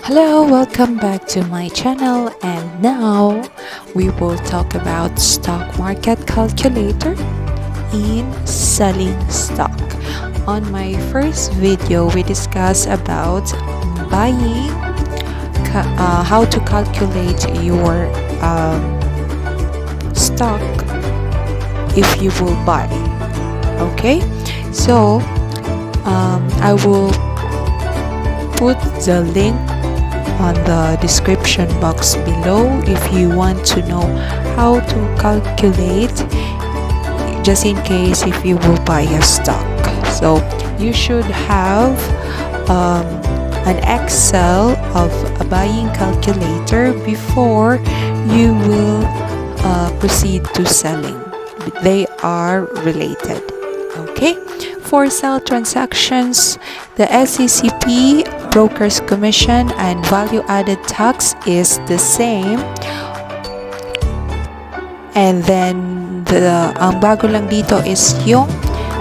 Hello, welcome back to my channel, and now we will talk about stock market calculator in selling stock. On my first video, we discussed about buying, how to calculate your stock if you will buy. Okay, so I will put the link on the description box below if you want to know how to calculate, just in case if you will buy a stock. So you should have an Excel of a buying calculator before you will proceed to selling. They are related. Okay, for sell transactions, the SECP, broker's commission, and value-added tax is the same. And then ang bago lang dito is yung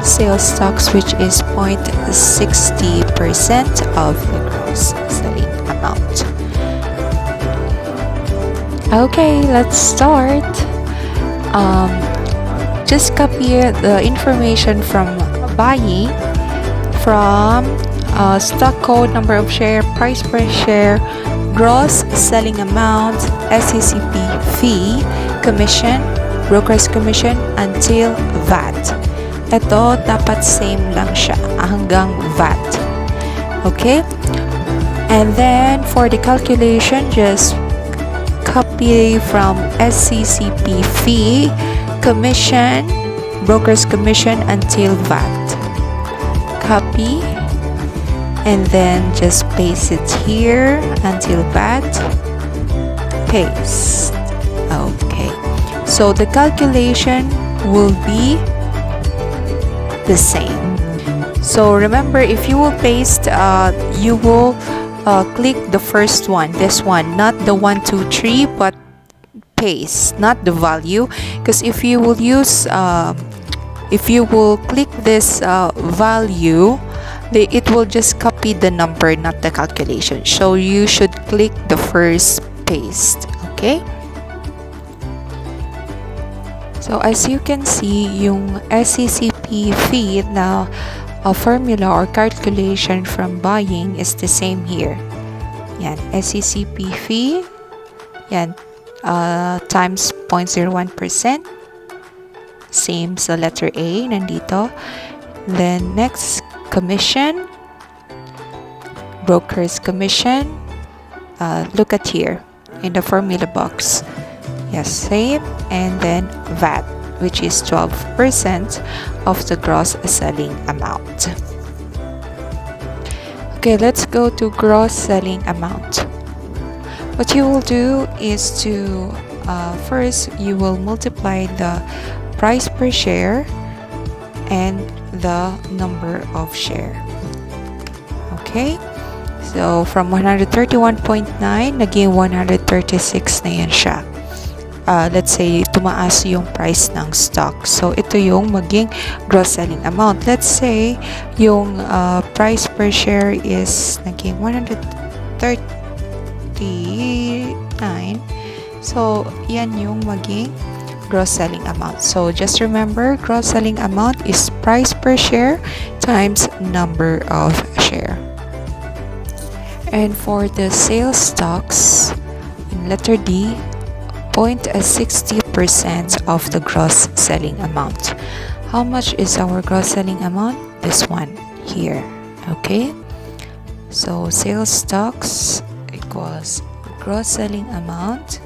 sales tax, which is 0.60% of the gross selling amount. Okay, let's start. Just copy the information from buying from stock code, number of share, price per share, gross selling amount, SECP fee, commission, broker's commission, until VAT. Ito, dapat same lang siya hanggang VAT. Okay? And then, for the calculation, just copy from SECP fee, commission, broker's commission, until VAT. Copy. And then just paste it here until VAT. Paste. Okay. So the calculation will be the same. So remember, if you will paste, you will click the first one, this one, not the 1, 2, 3, but paste, not the value. Because if you will use, if you will click this value, it will just copy the number, not the calculation. So you should click the first paste. Okay? So as you can see, yung SECP fee na formula or calculation from buying is the same here. Yan, SECP fee, yan, times 0.01%. Same sa letter A, nandito. Then next, commission, broker's commission. Look at here in the formula box. Yes, same. And then VAT, which is 12% of the gross selling amount. Okay, let's go to gross selling amount. What you will do is to first you will multiply the price per share and the number of share. Okay, so from 131.9 naging 136 na yan siya. Let's say tumaas yung price ng stock, so ito yung maging gross selling amount. Let's say yung price per share is naging 139, so yan yung maging gross selling amount. So just remember, gross selling amount is price per share times number of share. And for the sales stocks, in letter D, 0.60% of the gross selling amount. How much is our gross selling amount? This one here. Okay, so sales stocks equals gross selling amount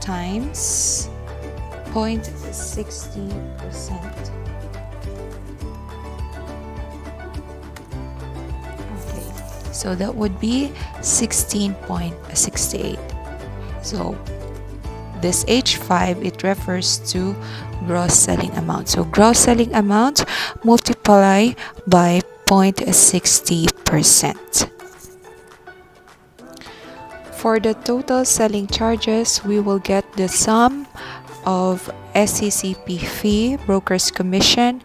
times 0.60%. Okay, so that would be 16.68. So this H5, it refers to gross selling amount. So gross selling amount multiply by 0.60%. For the total selling charges, we will get the sum of SECP fee, broker's commission,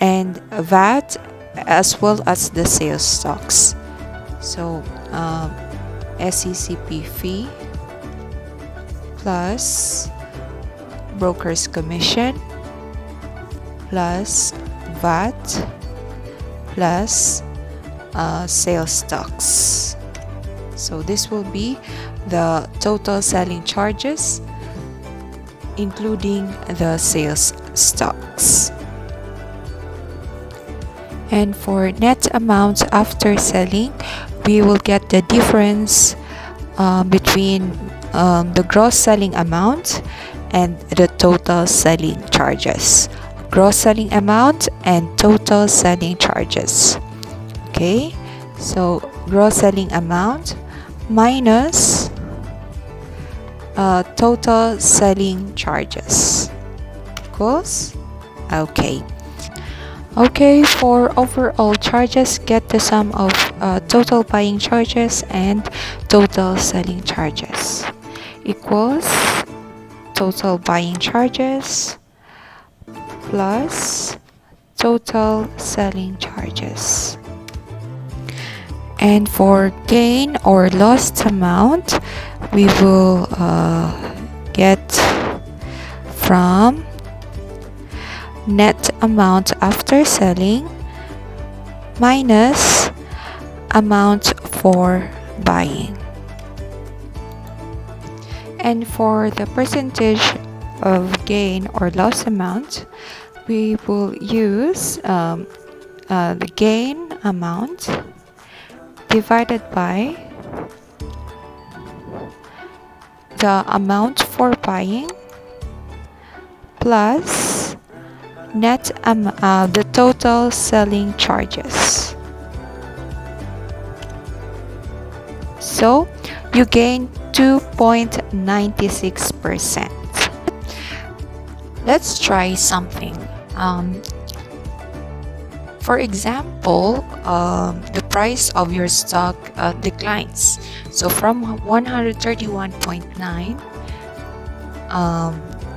and VAT, as well as the sales stocks. So SECP fee plus broker's commission plus VAT plus sales tax. So this will be the total selling charges including the sales stocks. And for net amount after selling, we will get the difference between the gross selling amount and the total selling charges. Gross selling amount and total selling charges. Okay, so gross selling amount minus total selling charges equals okay, for overall charges, get the sum of total buying charges and total selling charges equals total buying charges plus total selling charges. And for gain or lost amount, we will get from net amount after selling minus amount for buying. And for the percentage of gain or loss amount, we will use the gain amount divided by the amount for buying plus the total selling charges. So you gain 2.96%. Let's try something. For example, the price of your stock declines. So from 131.9,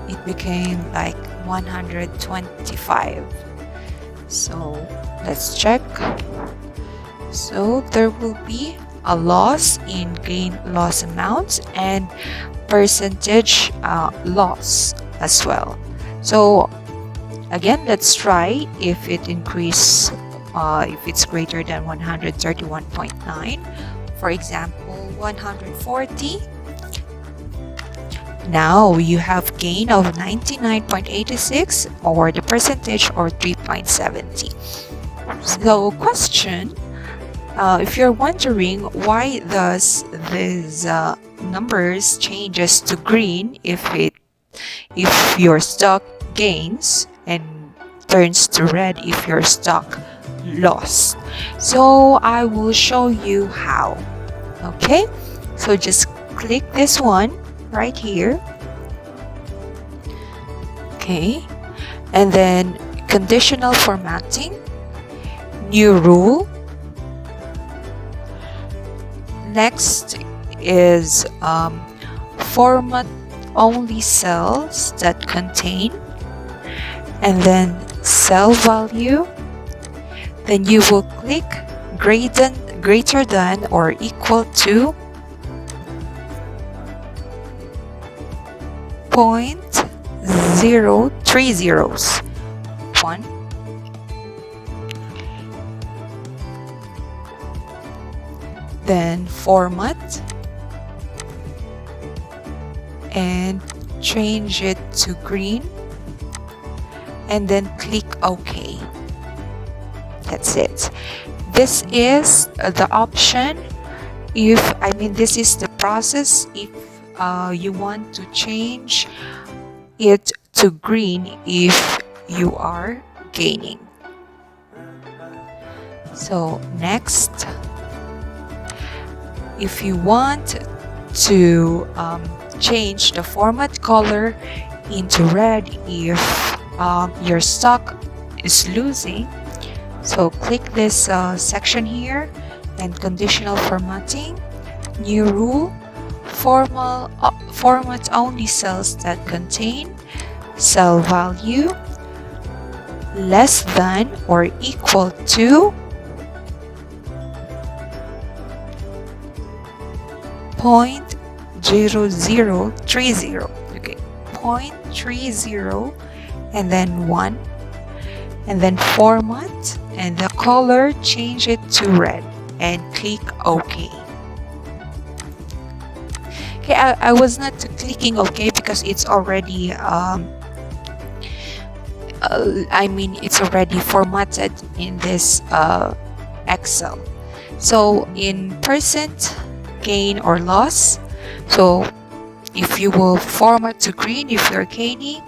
it became like 125. So let's check. So there will be a loss in gain loss amounts and percentage loss as well. So again, let's try if it increase if it's greater than 131.9. For example, 140. Now you have gain of 99.86 or the percentage or 3.70. So question, if you're wondering why does these numbers changes to green if your stock gains and turns to red if your stock lost. So I will show you how. Okay, so just click this one right here. Okay, and then conditional formatting, new rule. Next is format only cells that contain, and then cell value. Then you will click greater than or equal to 0.030. 1. Then format and change it to green and then click OK. That's it. This is the option this is the process if you want to change it to green if you are gaining. So next, if you want to change the format color into red if your stock is losing, so click this section here and conditional formatting, new rule, format only cells that contain cell value less than or equal to 0.0030. Okay, 0.30 and then 1, and then format, and the color, change it to red and click OK. Okay, I was not clicking OK because it's already it's already formatted in this Excel. So in percent gain or loss, so if you will format to green if you're gaining,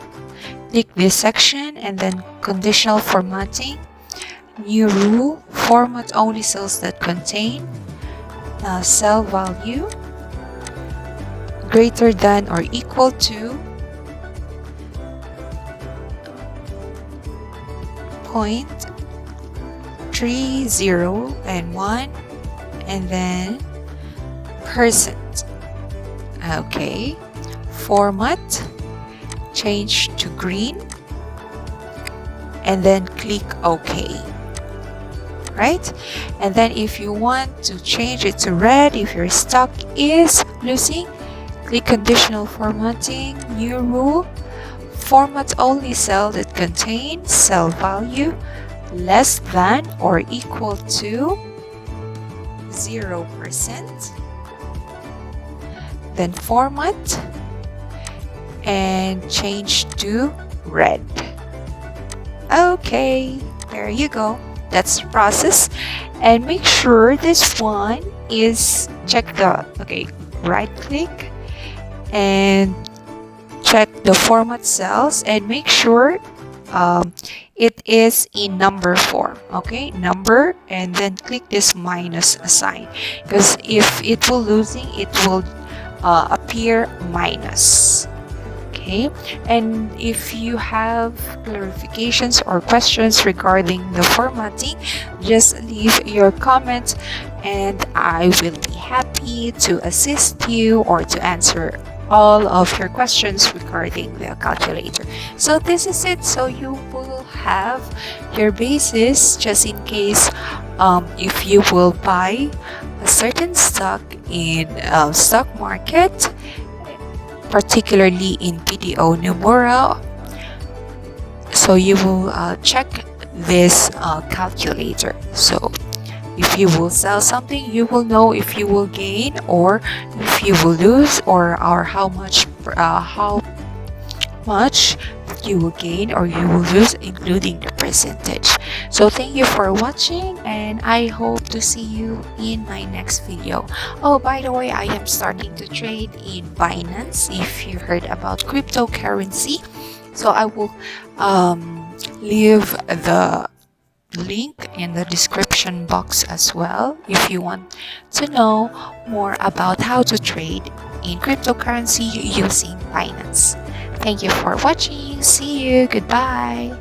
click this section, and then conditional formatting, new rule, format only cells that contain cell value greater than or equal to 0.30 and 1, and then percent. Okay, format, change to green, and then click OK. Right? And then if you want to change it to red, if your stock is losing, click conditional formatting, new rule, format only cell that contains cell value less than or equal to 0%, then format and change to red. Okay, there you go. That's the process. And make sure this one is, check the, okay, right click and check the format cells and make sure it is in number form. Okay, number, and then click this minus sign, because if it will losing, it will appear minus. Okay, and if you have clarifications or questions regarding the formatting, just leave your comments and I will be happy to assist you or to answer all of your questions regarding the calculator. So this is it. So you will have your basis just in case if you will buy a certain stock in stock market, particularly in BDO Nomura. So you will check this calculator. So if you will sell something, you will know if you will gain or if you will lose, or how much you will gain or you will lose, including the percentage. So thank you for watching, and I hope to see you in my next video. Oh, by the way, I am starting to trade in Binance, if you heard about cryptocurrency. So I will leave the link in the description box as well if you want to know more about how to trade in cryptocurrency using Binance. Thank you for watching. See you. Goodbye.